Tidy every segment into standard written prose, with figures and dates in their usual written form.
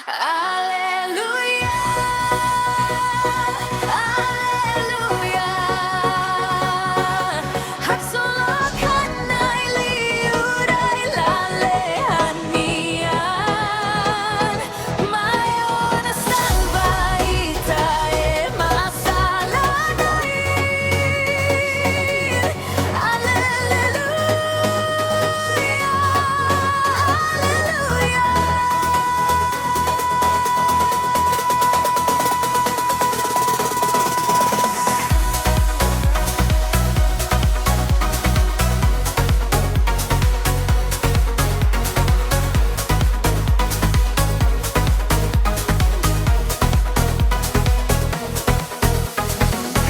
Alleluia, alleluia. Haksolokhanay liuray lalehanian. Mayon salvaitae masalanain. Alleluia, alleluia.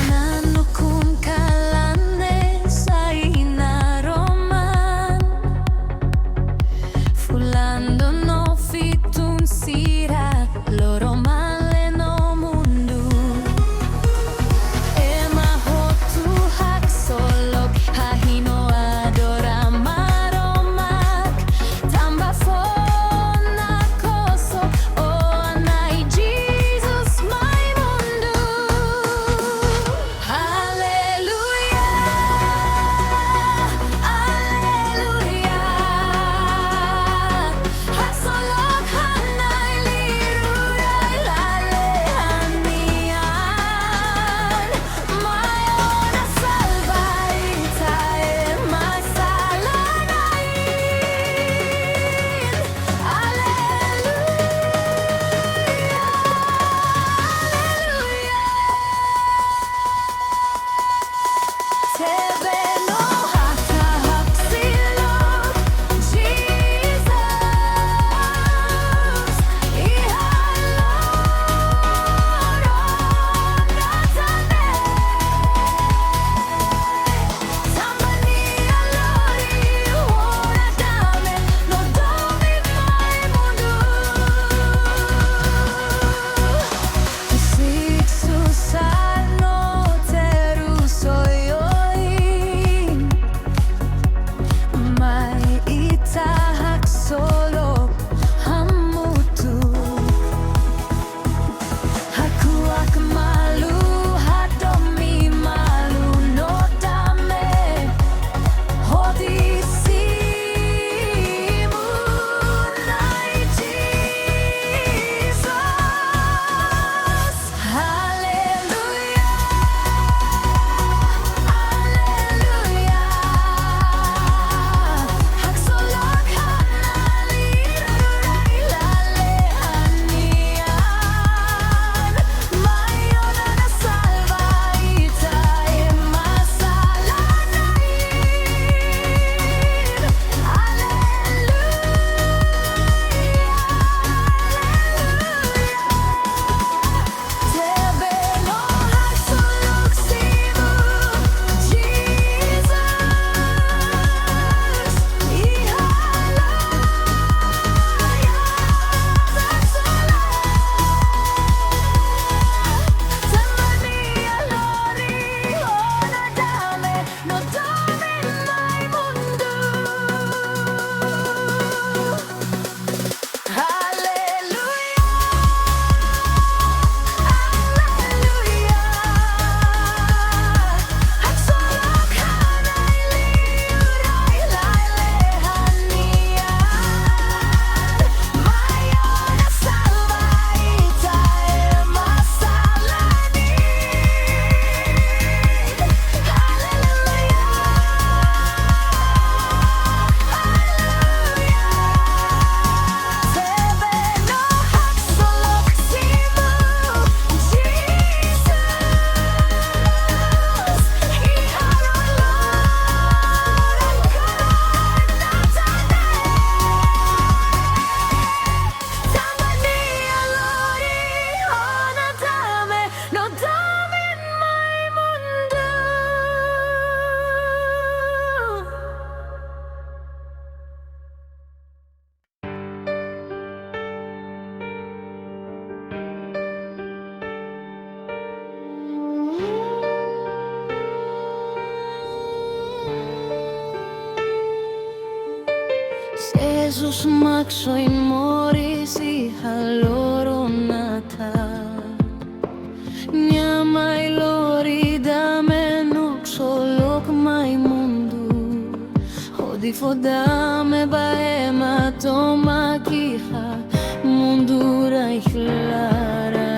Nanukun kalane sa inaroman, fulando no fitun sira loro male no mundu. Emahotu haksolok hahino adoramaromak tamba fona koso o anai Jesus my mundu. Alleluia, alleluia. Haksolokhanay liruray lalehanian. Mayon salvaitae masalanain. Alleluia, Tebe no hata haksilok, Jesus. Ihaloron natane. Tamani alori ora dame, no domi mai mundu. Siksu sano teru soyoin, mai itahak solo hamutu. Aku ak malu hadomi malu no dame hodisimu nai Jesus. Alleluia, alleluia. Haksolokhanay liruray lalehanian. Mayon salvaitae masalanain. Tebe no haksoloksimu, Jesus. Ihalaya taksola. Tamani alori ona dame, no dame mai mundu. Alleluia, alleluia. Haksolokhanay liuray lalehanian. Mayon salvaitae masalanain. Alleluia, alleluia. Tebe no haksoloksimu, Jesus. Ihaloron natane. Tamani alori ona dame, no dame mai mundu. Jesus maxoi mori hija loro Natal. Nya mai lori dame nuxolok mai mundu. Hodi fodame baema toma kiha mundura ihlara.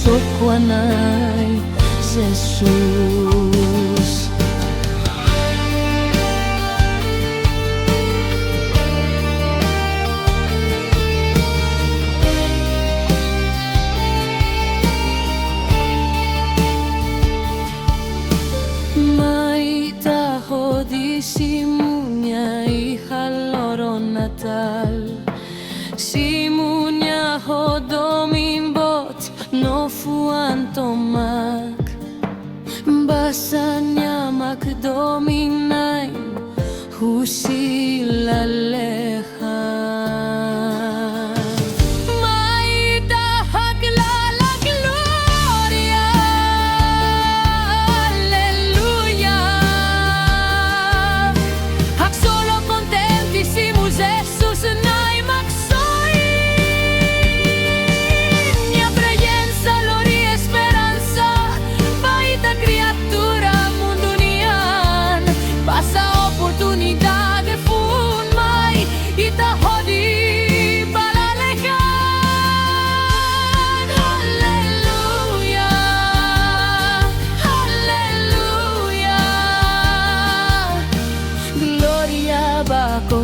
Sokwanay Jesus. Maita hodisimunya hija loro Natal. Simunya hodomimbot no fuan tomak. Basanya makdominay husilaleha.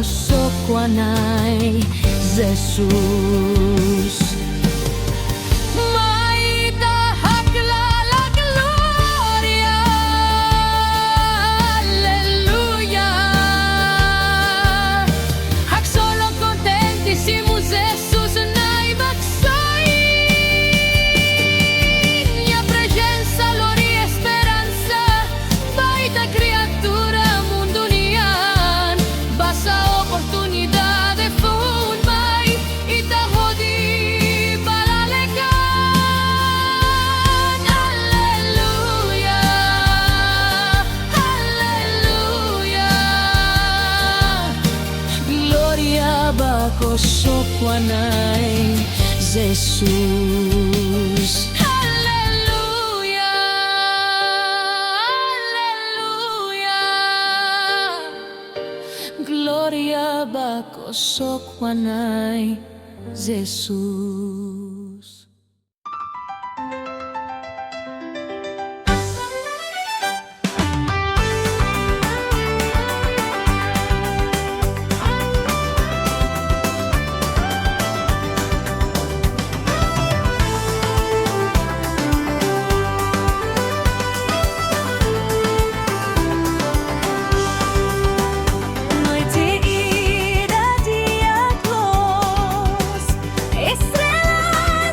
Sokwanay Jesus. Maita hakla gloria. Alleluia. Hak solo contentissimus Jesus nai baxai. Mia presenza lori esperanza. Baita criatura mundunian. Basa oportunidade fun mai ita hodi balalekan. Alleluia. Alleluia. Gloria bako sokwanay Jesus. Alleluia. Alleluia. Gloria bako sokwanay Jesus. Noite ida dia close, estrela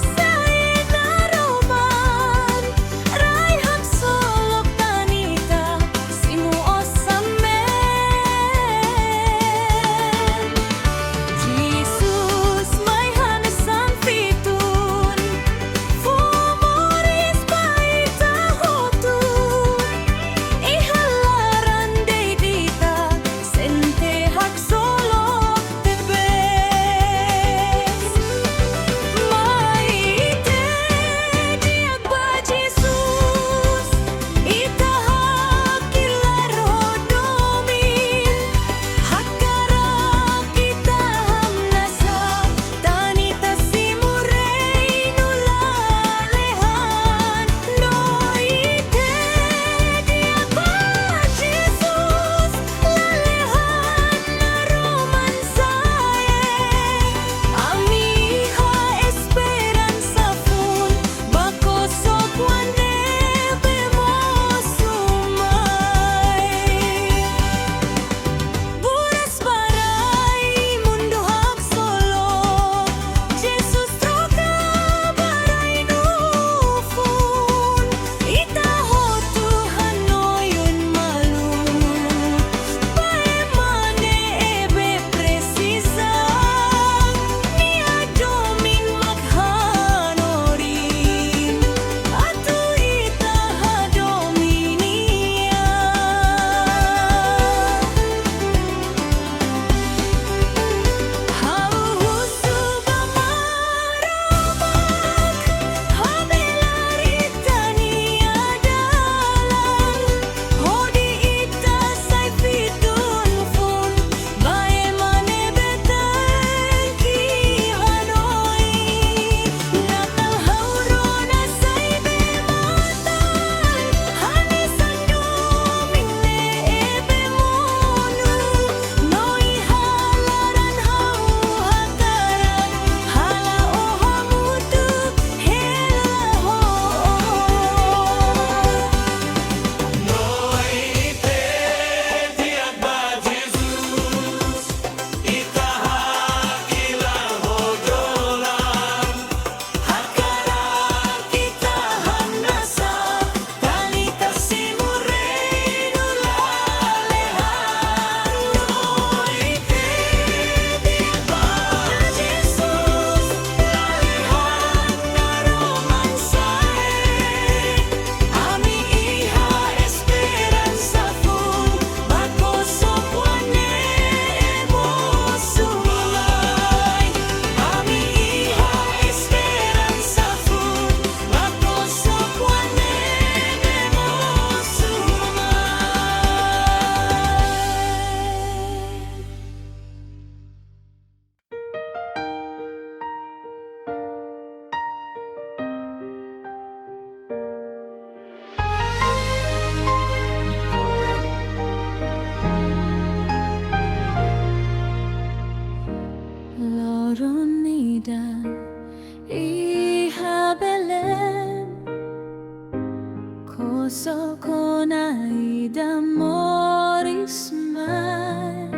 そこないだMoris mai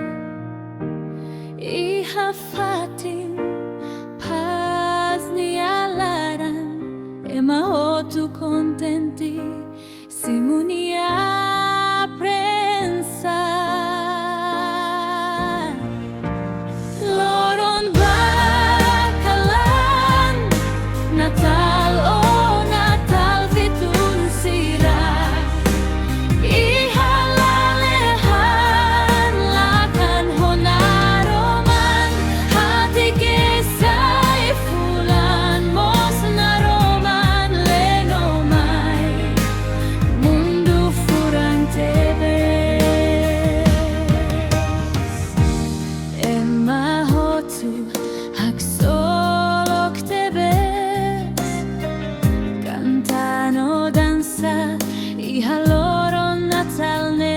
Iha fatin paz ni alaran Ema hotu contenti Simunia prensa Loron bakalan Natal o Natal fitun sira Ihalalehan lakan honaroman Hati kesay fulan mos naroman lenomay Mundo furante Emma hotu haksolok tebes Cantano danza y haloron natalne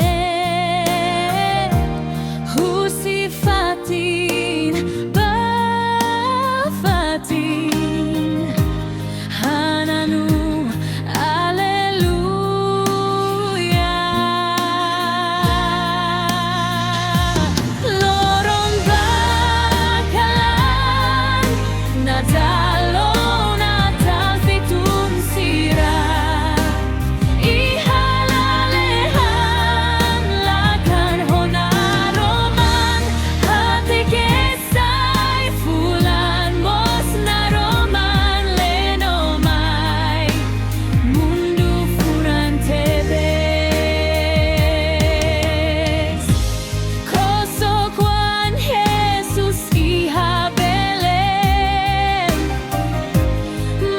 Husi fatin bafatin Hananu Alleluia Loron bakalan Natal o Natal fitun sira Ihalalehan lakan honaroman Hati kesay fulan mos naroman lenomay Mundo furante bes Kosokwan Jesus iha Belém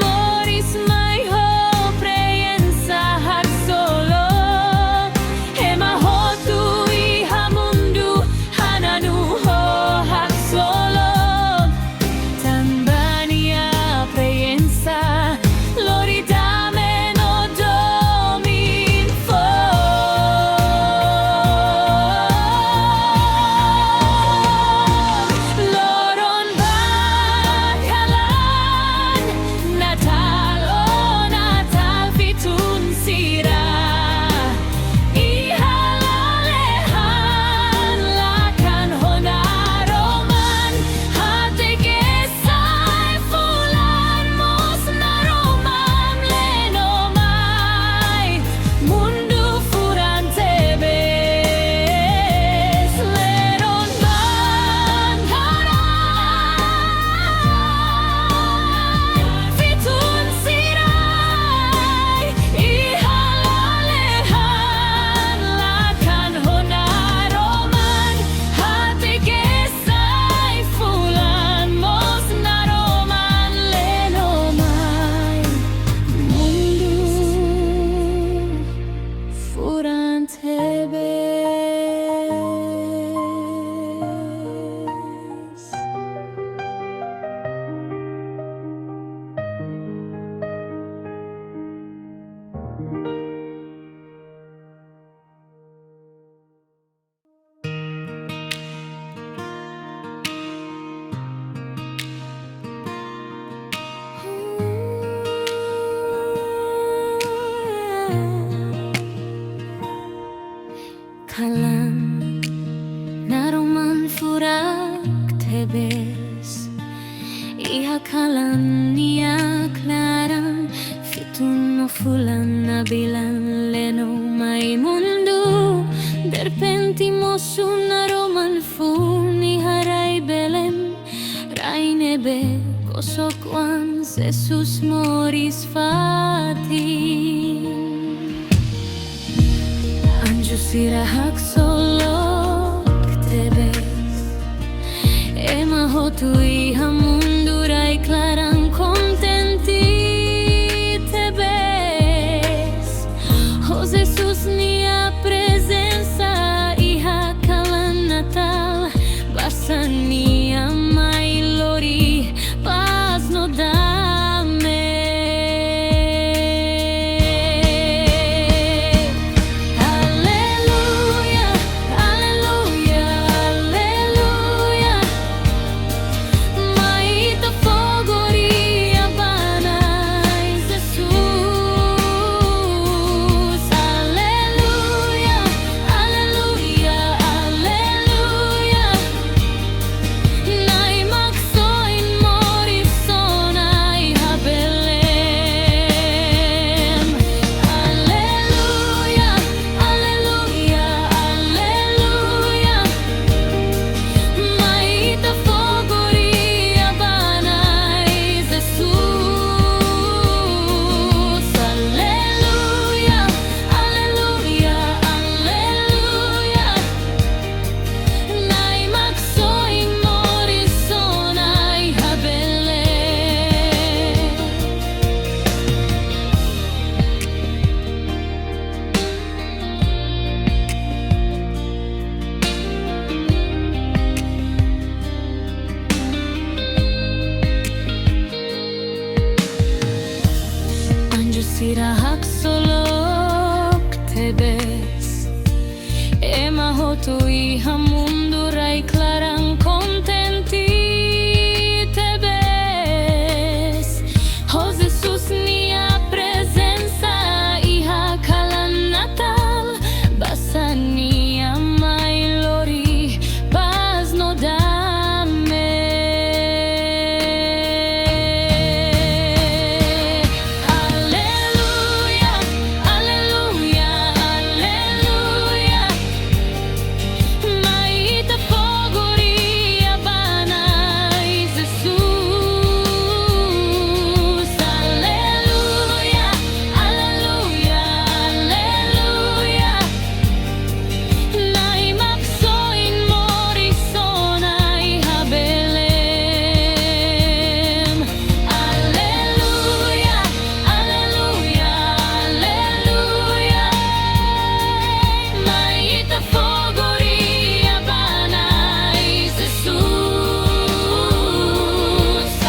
Moris mai ho preiensa hak solo Ema hotu iha mundu hananu ho hak solo Tambania preiensa lori dame no domin fo Loron bakalan Natal o Natal fitun sira Ihalalehan lakan honaroman Hati kesay fulan mos naroman lenomay Mundo furante bes Leron bakalan Fitun siray Ihalalehan lakan honaroman Hati kesay fulan mos naroman lenomay Mundo furante bes Kalan naroman furak tebes Iha kalan nia klaran Fitun no fulan nabilan leno mai mundo Derpentimos un aroman fun Iharai Belém Rai nebe kosokwan Jesus Moris fatin Anjusira hak solok tebes Ema hotu iha mundu rai klaran contenti tebes O Jesus nia presença iha kalan Natal Basania mai lori paz no dame Alleluia, alleluia, alleluia Mai Usira haksolok tebes Ema hotu iha mundu rai claran contenti tebes Oh Jesus nia presença iha kalan natal Basania mai lori paz no dame Alleluia, alleluia, alleluia Mai ita fogoria banai Jesus Alleluia, alleluia, alleluia Nai makso in morisona iha Belem Alleluia, alleluia, alleluia Mai ita fogoria banai Jesus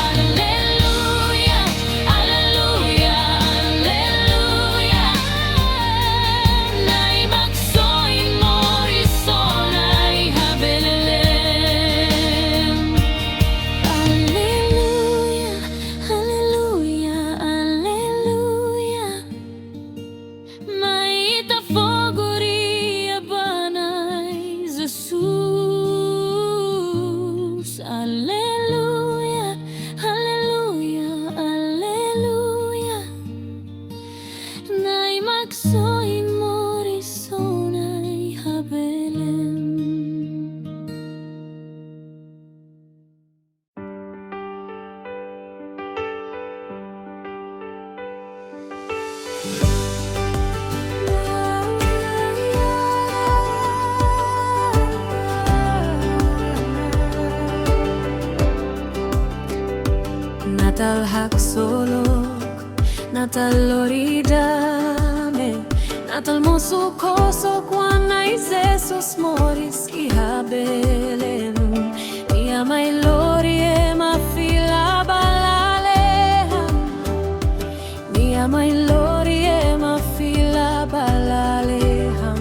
Alleluia, alleluia, alleluia Nai makso in morisona iha Belem Alleluia, alleluia, alleluia Mai ita fogoria banai Jesus Alleluia, alleluia, alleluia Nai makso in morisona iha Belem Natal haksolok, Natal loridame Natal mosu koso quanai Jesus moris iha Belem Mia mai lorie ma fila balaleham Mia mai lorie ma fila balaleham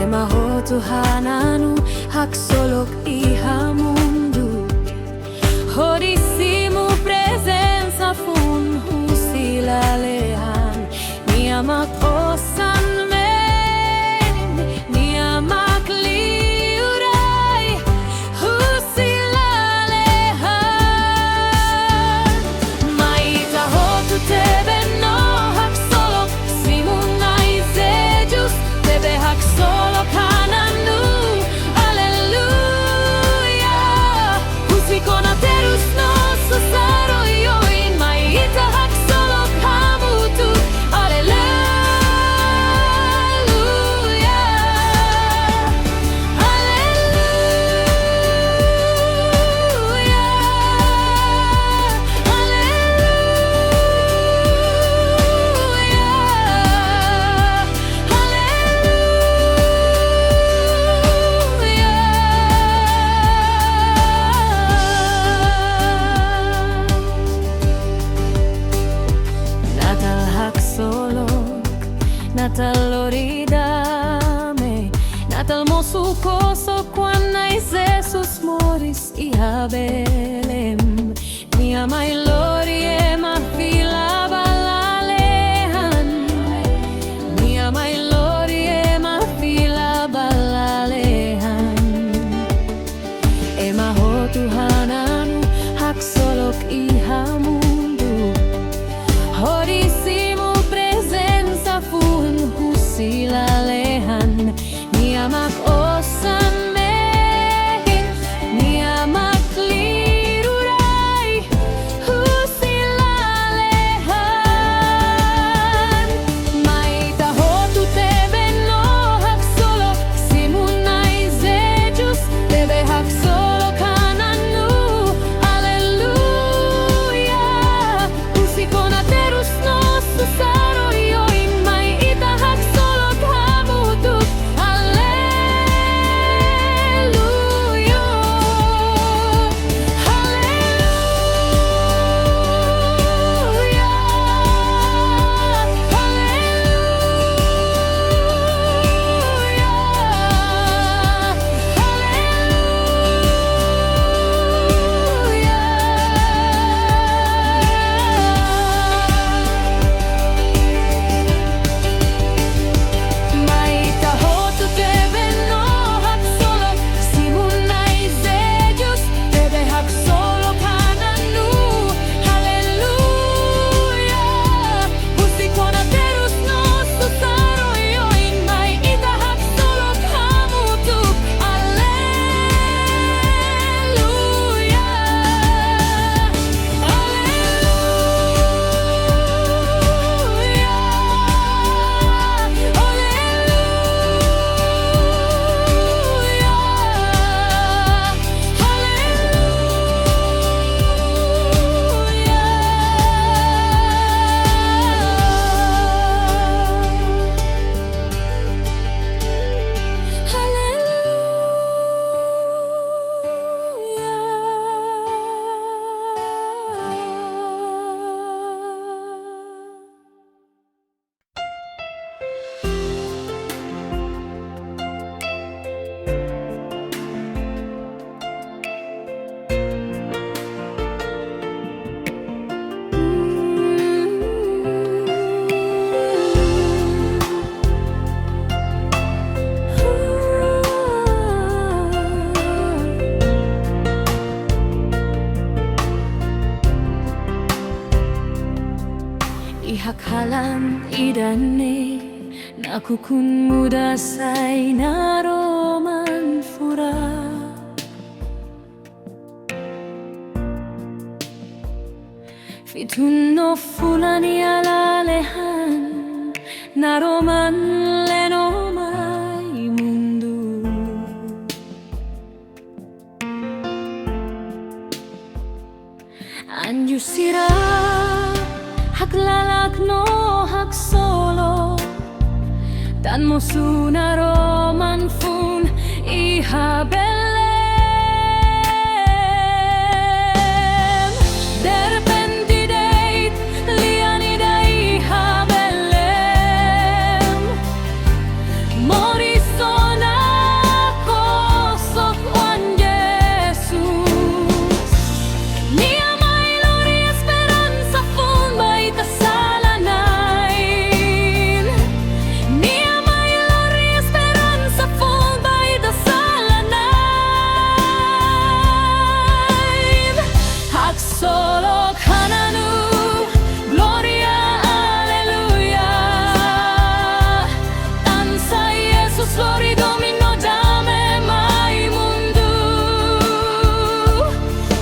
Ema hotu hananu haksolok iha mundu Horisimu presența fun husilalehan Niamak osan men Niamak liurai husilalehan Maita hotu tebe no haksolok Simunai zejus tebe haksolok hananu Alleluia Husikona terus nosso saroioin Maita haksolok hamutu Alleluia Alleluia Natal haksolok, Natal loridame Natal mosu koso quanai Jesus moris iha Belem Mia mai lorie ma fila balalehan Mia mai lorie ma fila balalehan Ema hotu hananu haksolok iha mundu Horisimu presența fun husilalehan Niamak osan mehin Niamak lirurai Ihakalan idane nakukun muda say naroman fura. Fituno fulani alalehan naroman lenomay mundo. Anju sira haklalak no haksolo dan mosuna roman fun ihabelem derpentideit lianida ihabelem morisona kosok wan Jesus nia mai lori esperanza fun baita salanain nia mai lori esperanza fun baita salanain hak solo kananu gloria alleluia danza Jesus lori domino dame mai mundu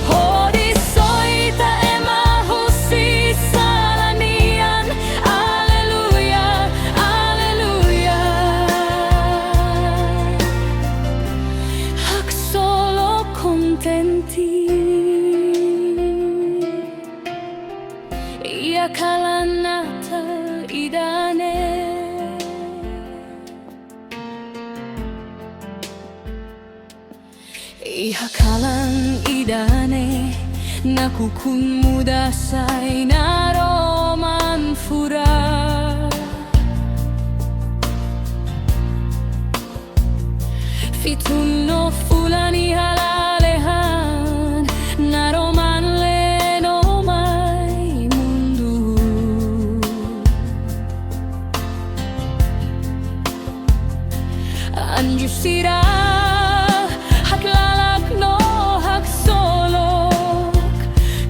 hodi soita ema husi salanian alleluia alleluia hak solo contenti ia kalanata idane ihakalan idane nakukun muda say naroman fura. Fituno fulani halalehan naroman lenomay mundo. Anju sira haklalak no haksolok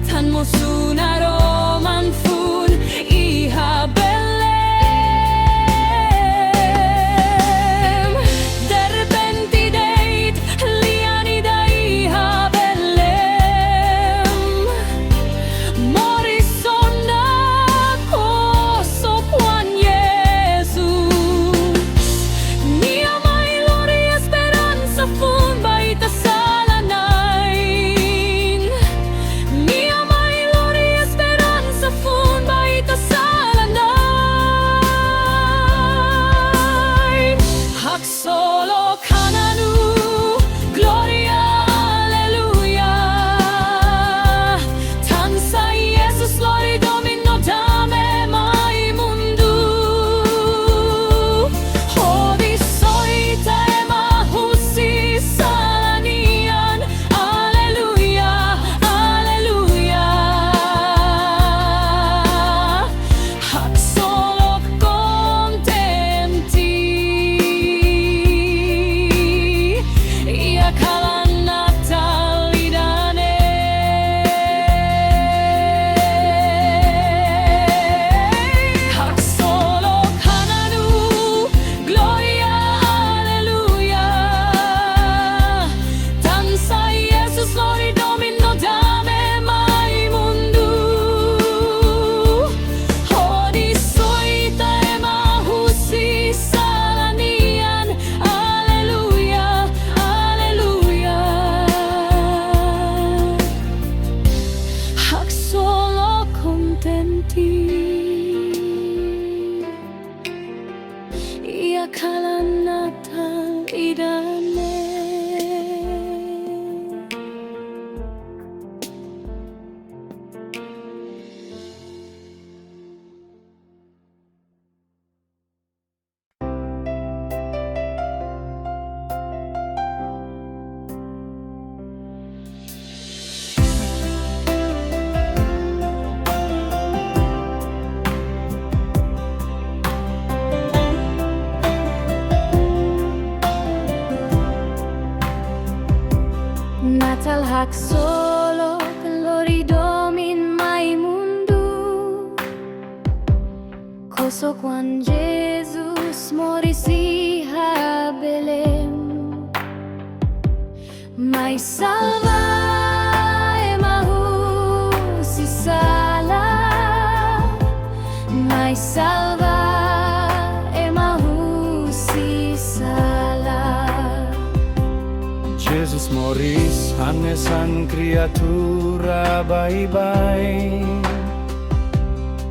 tan mosuna roman fun ihabelem derpentideit lianida ihabelem morisona kosok wan Jesus nia mai lori esperanza fun baita salanain nia mai lori esperanza fun baita salanain hak solo kananu gloria alleluia tansa Jesus lori domino dame mai mundu hodi soita ema husi salanian alleluia alleluia hak solo contenti ia kalanata lidane hak solo kananu gloria alleluia danza Jesus lori domino dame mai mundu hodi soita ema husi salanian alleluia alleluia hak solo contenti ia kalanata idane. Natal hak solo glory domin mai mundu Coso quan Jesus morì a Belem, mai salva e mahu si sala, mai salva e mahu si sala. Jesus moris hanya sang kreatura bye-bye.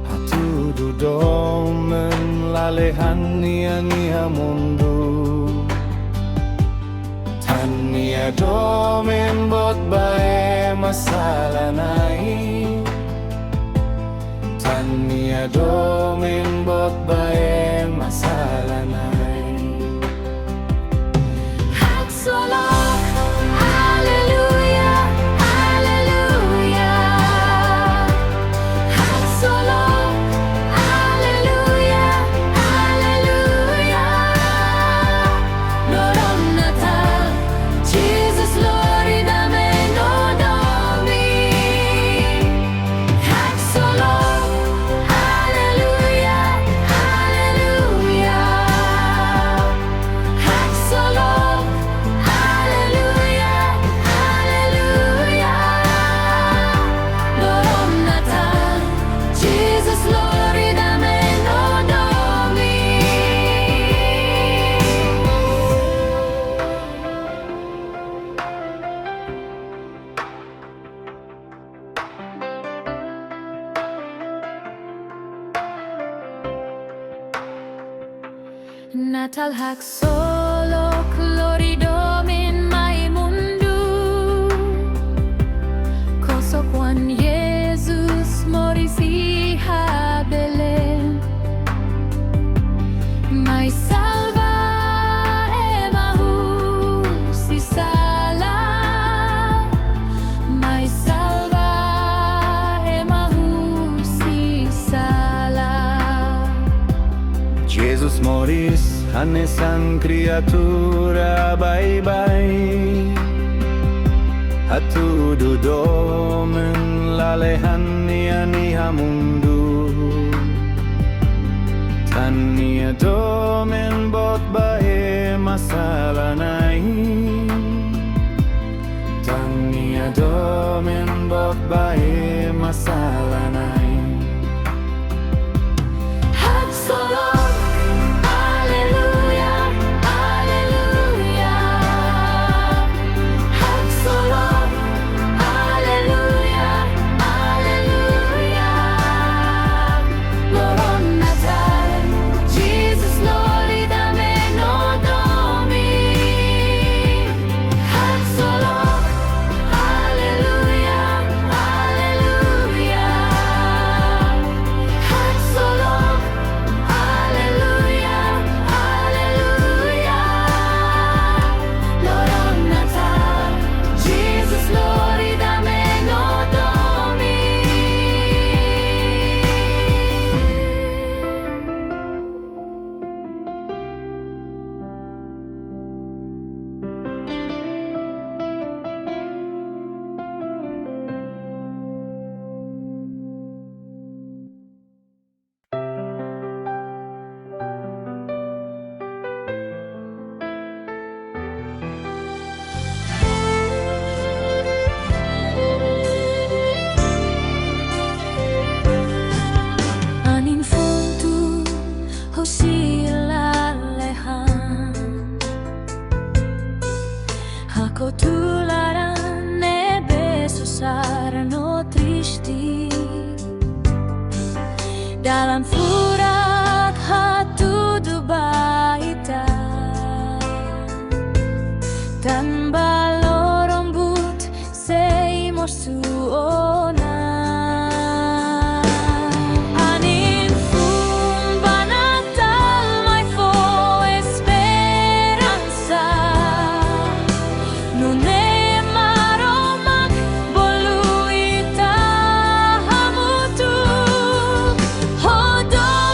Hatu domen lalehan niya mundo. Tania domen bot bae masala nai. Tania domen bot bae masala nai. Hak solo, alleluia, alleluia. Hak solo, alleluia, alleluia. Lord on Natal, Jesus Lord da me no domi. Hak solo, alleluia, alleluia. Hak solo, alleluia, alleluia. Lord on Natal, Jesus Lord da me no domi. Natal hak solo glory domin mai mundu. Coso quan Jesus morì a Belem, mai salva e mahu si sala, mai salva e mahu si sala. Jesus moris hanya sang kreatura bye-bye. Hatu domen lalehan niya mundo. Tania domen bot bae masala nai. Tania domen bot bae masala nai. Hak solo, alleluia, alleluia. Hak solo, alleluia, alleluia. Lord on Natal, Jesus Lord da me no domi. Hak solo, alleluia, alleluia. Hak solo, alleluia, alleluia. Lord on Natal, Jesus Lord da me no domi. Anin funtu hosila lehan, ako tularan nebe susarano tristi. Dalam furat hatu dubaita, tan balorong but sei morsuona. Anin fun banatal mai fo esperanza. Non è maromak boluita hamutu. Hodor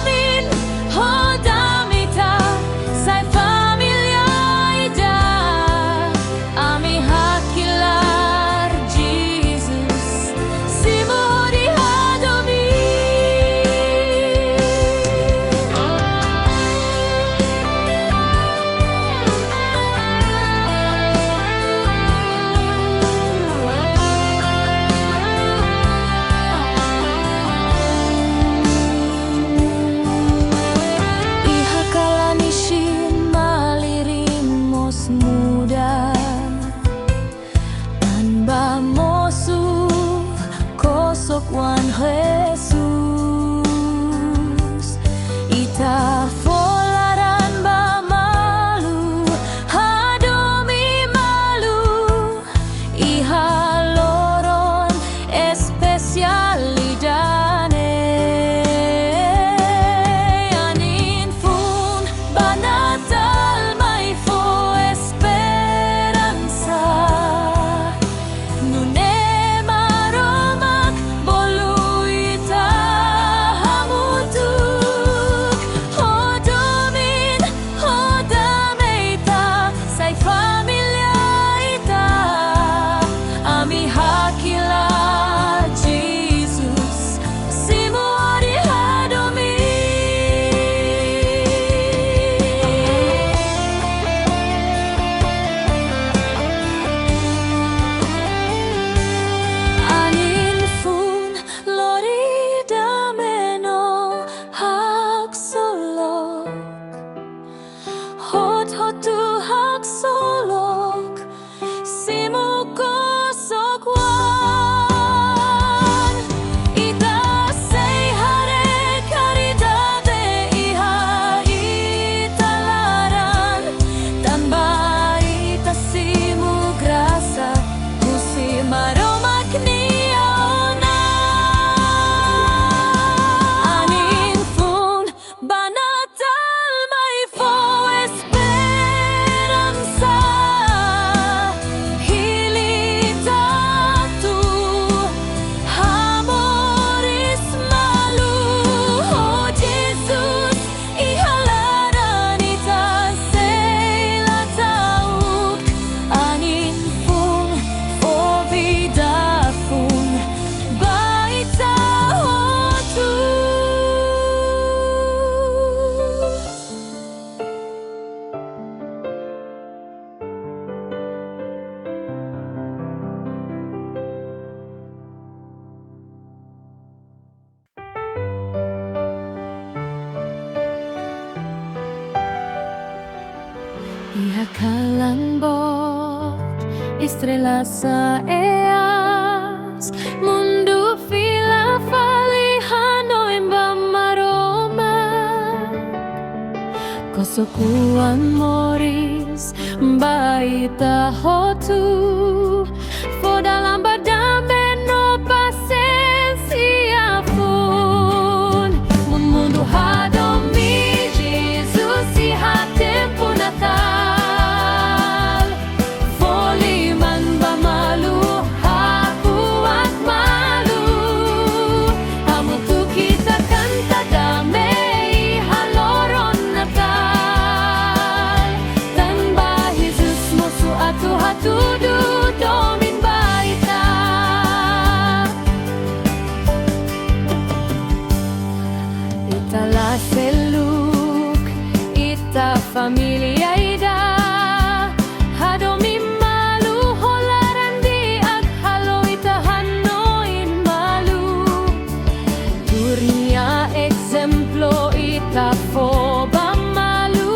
Bakalan bot estrela sa eas, mundo fila falihano imba maroma, kosokuan moris baita hotu, for dalam badame no pasensia fun, mundo hadomi Jesus si hatempo Natal, foliman bamalu haku at malu, amutu kita kanta damay haloron Natal, tanba Jesus mo su atu hatudu domin baita, itala seluk ita familia ida, hadomi malu holaran di ag halo ita hanoin malu, dunia exemplo ita foba malu,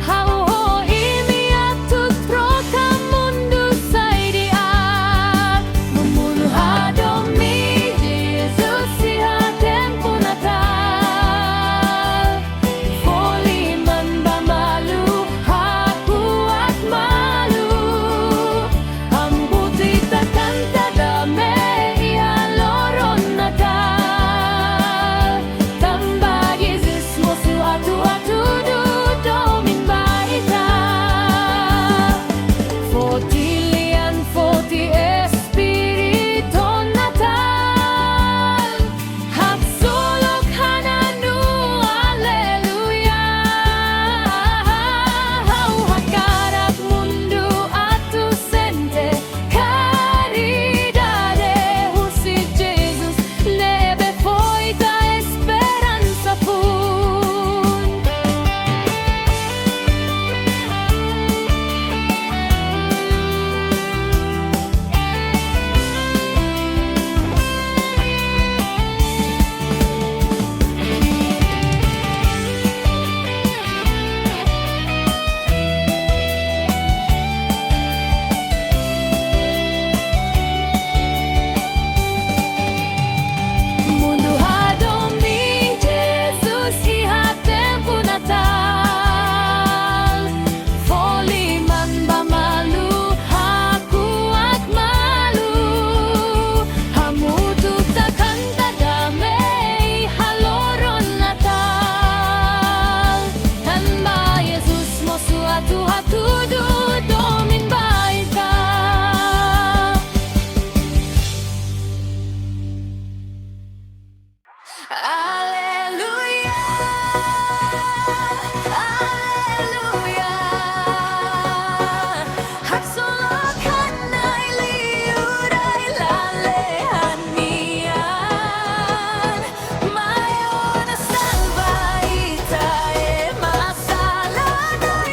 hauho imi atut troka mundu say di ag, mumunu hadomi Jesus si hatempo Natal, foliman bamalu haku at malu, ambuti takanta damay ihaloron Natal, tamba Jesus mo su atu du domin baita, fotilian foti espirito Natal, hapsulok hananu aleluya, hakarat mundo atu sente caridade, husi Jesus nebe foita esperanza fun. Mundo hadomi Jesus si hatempo Natal, foliman bamalu haku at malu, hamutu takanta damay haloron Natal, tanba Jesus mo su atu hatudu domin baita. Alleluia, alleluia, hagsulok hanay liuray lalehan niyan, mayo na salva ita masalanain,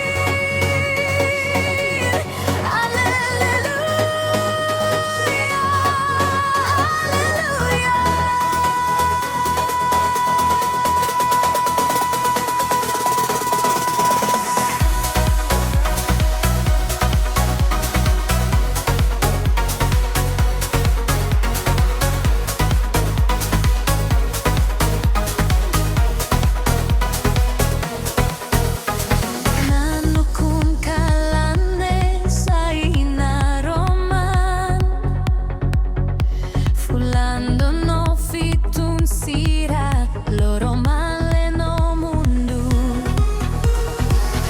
alleluia, alleluia. Nanukun kalane sa inaroman, fulando no fitun sira loro male no mundo,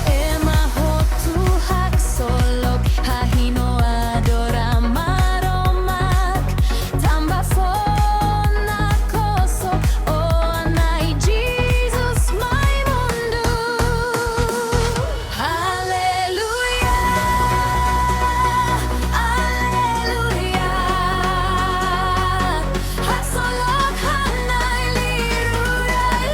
ema hotu haksolok hahino adora maromak, tamba fona koso o anay Jesus my mundo. Alleluia, alleluia, hagsolok hanay liruray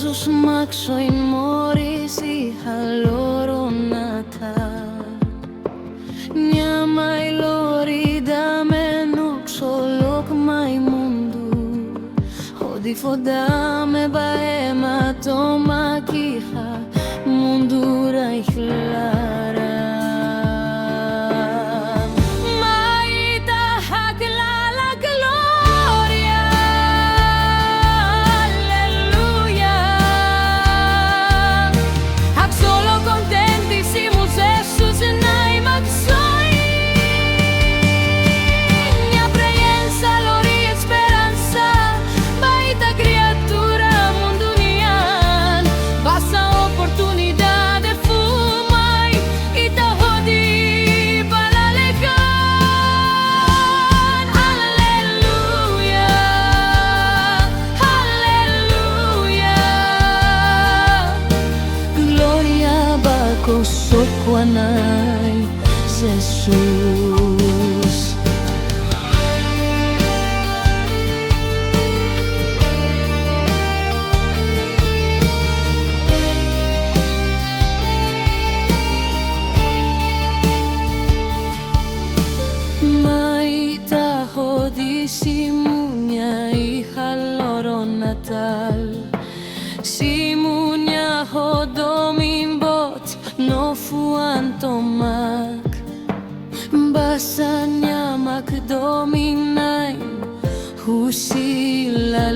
Jesus maxo in moris iha loro natal. Nya mai lori da menuk solok mai mundu. Hodi fodame baema toma kiha mundura ihlara. Sokwanay Jesus. Mai tahodi simunya ihaloro natal. Simunya hodomimbot no fuantomak. Basanya makdominay husilaleha.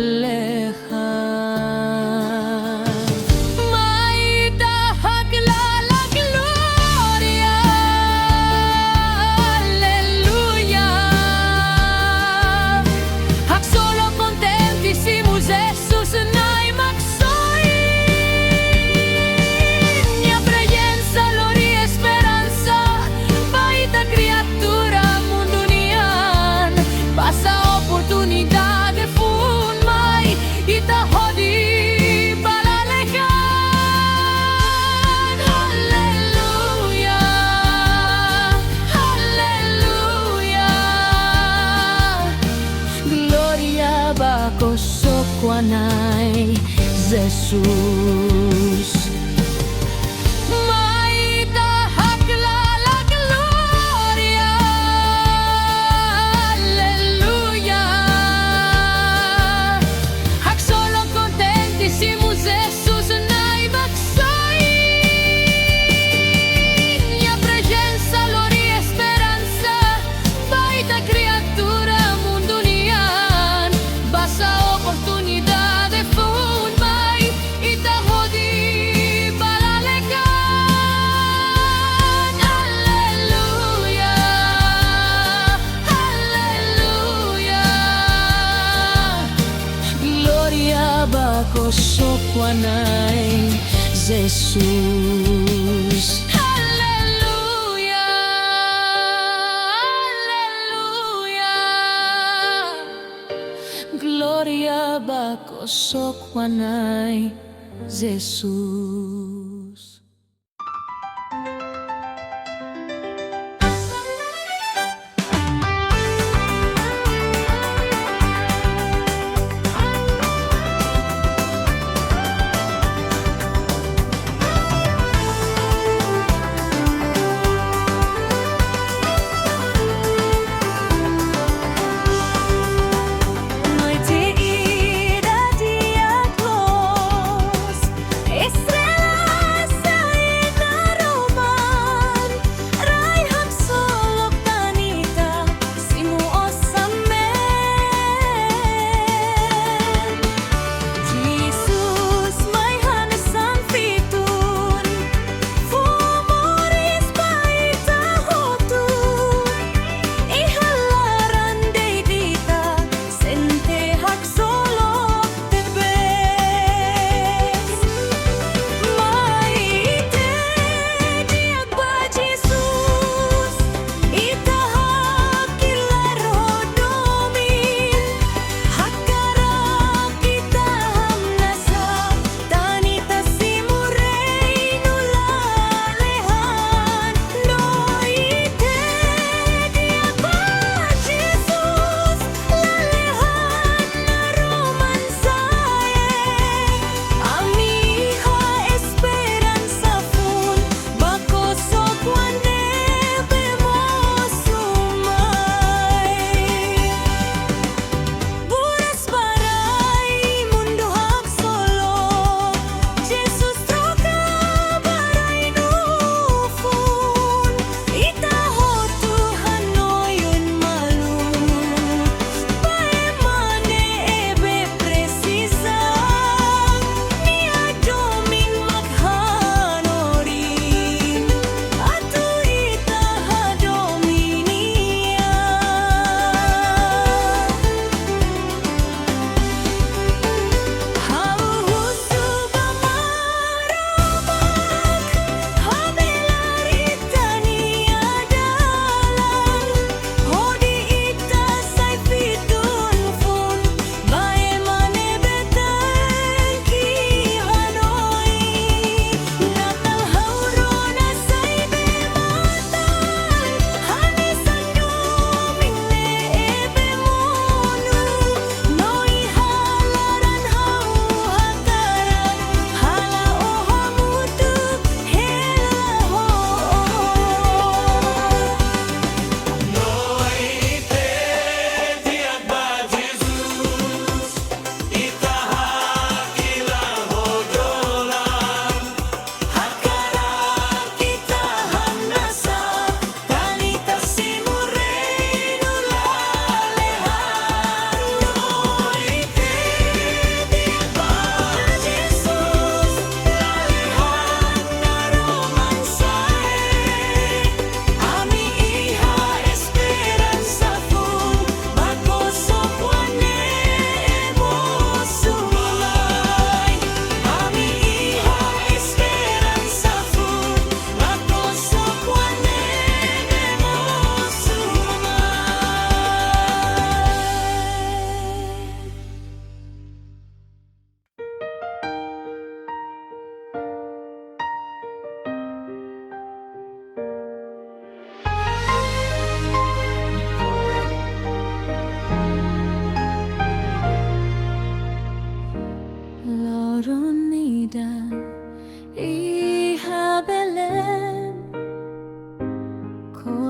Sokwanay Jesus. May tahakla gloria. Alleluia. Hak solo contentissimus Jesus nai baksai. Nia presenza lori esperanza. Baita criatura mundo nian. Basa oportunidade fun mai ita hodi balalekan. Alleluia. Alleluia. Gloria bako sokwanay Jesus. Alleluia. Alleluia. Gloria bako sokwanay Jesus. Noite ira dia close, estrela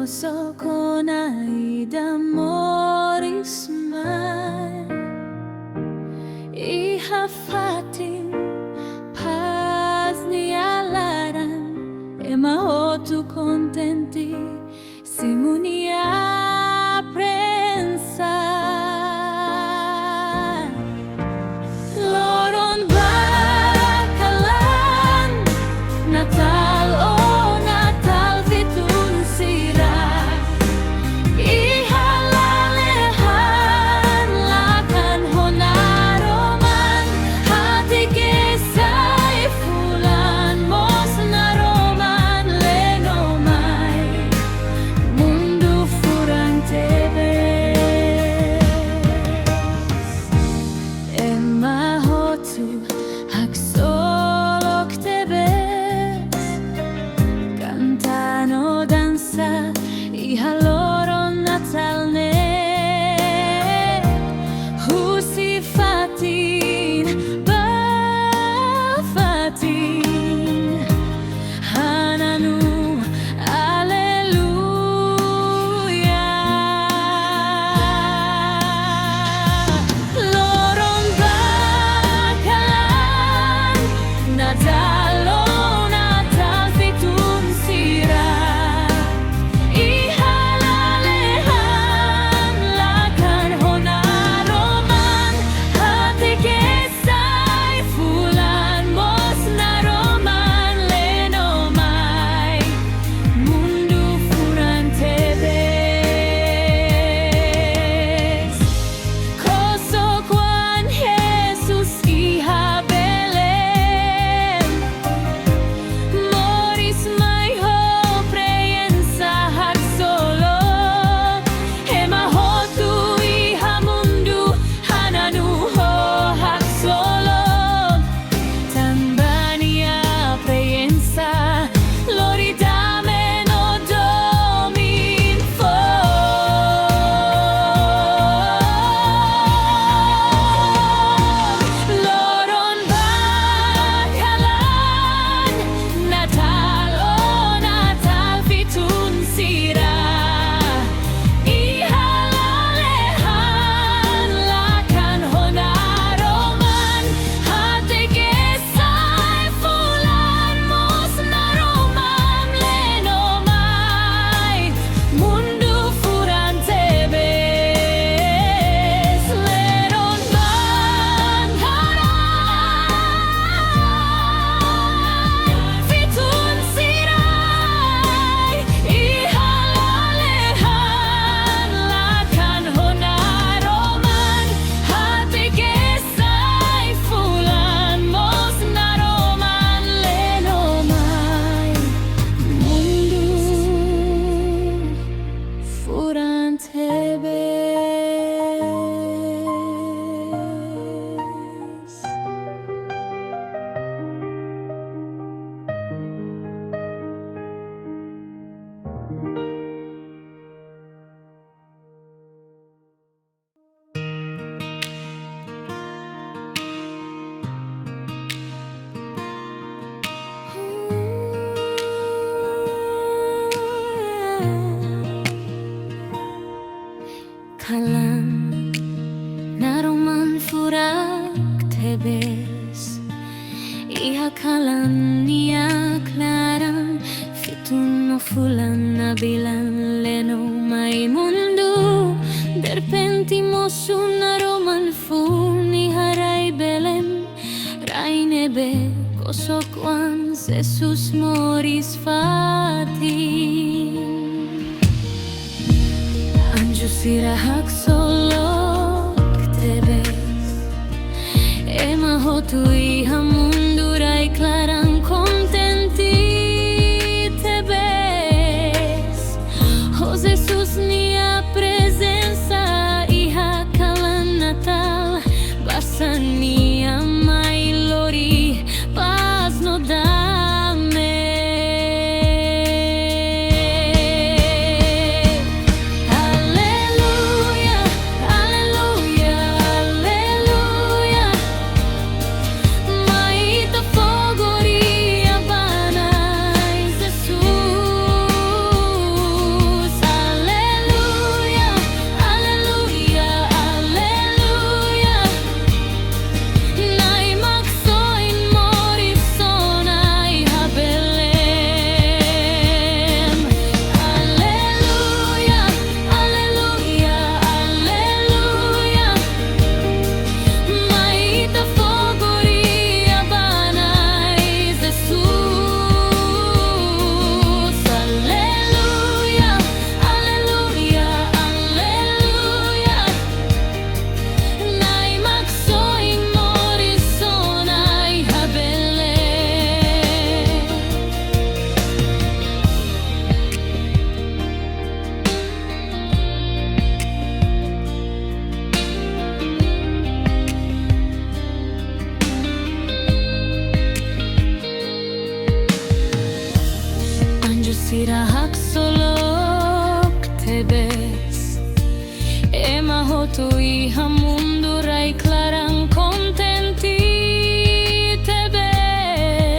so con ai d'amores mai I hafatin paz ni alaran e mahotu contenti simunia prensa loron bakalan Natal oh Natal vitun sira ihalalehan lakan honaroman hati kesay fulan mos naroman lenomay mundo furan tebes emahotu haksolok tebes cantano danza ihaloro natalne husifatin bafatin hananu alleluia loron bakalan Natal oh Natal vitun sira ihalalehan lakan honaroman hati kesay fulan mos naroman lenomay mundo furan tebes koso kwan Jesus ihabelen moris may ho preyensa hak solo emahotu ihamundu hananu ho hak solo tambania preyensa loridame no domin fo loron bakalan Natal oh Natal vitun sira ihalalehan lakan honaroman hati kesay fulan mos naroman lenomay mundo furan tebes leron bakalan vitun siray ihalalehan lakan honaroman hati kesay fulan mos naroman lenomay mundo furan tebes kalan naroman furak tebes iha kalan nia klaran fitun no fulan nabilan leno mai mundo derpentimos un aroman funi haray belem rainebe kosokwan Jesus moris fatin Anjusira hak solok tebes emahotu ihamunduray klaran contenti tebes oh Jesus nia presenza iha kalan Natal basania mai lori paz no dame Alleluia Alleluia Alleluia mai Kahaksolok tebes Emahotui hamundurai clarang contenti tebes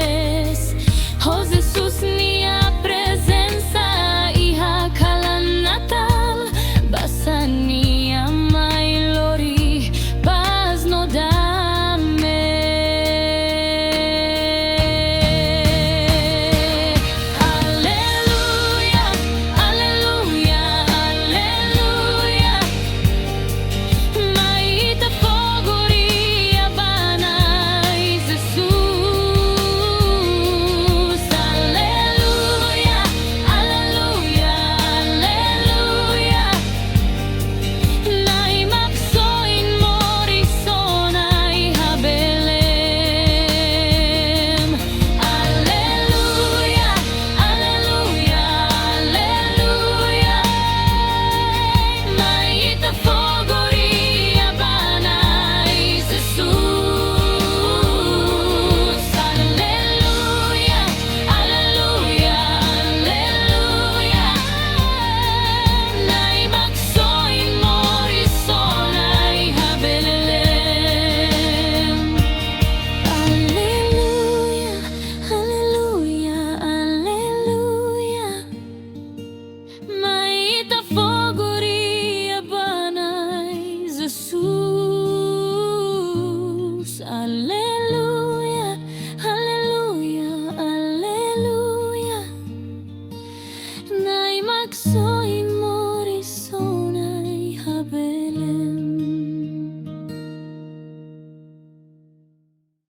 Oh Jesus nia presenza iha kalan natal Basania mai lori paz no dame Alleluia, alleluia, alleluia Mai ita fogoria banai Jesus Alleluia, alleluia, alleluia Nai maksoin morisonai habelem Alleluia, alleluia, alleluia Mai ita fogoria banai Jesus Alleluia, alleluia, alleluia Nai maksoin morisonai habelem Alleluia, alleluia, alleluia Mai ita fogoria banai Jesus Alleluia, alleluia, alleluia Nai maksoin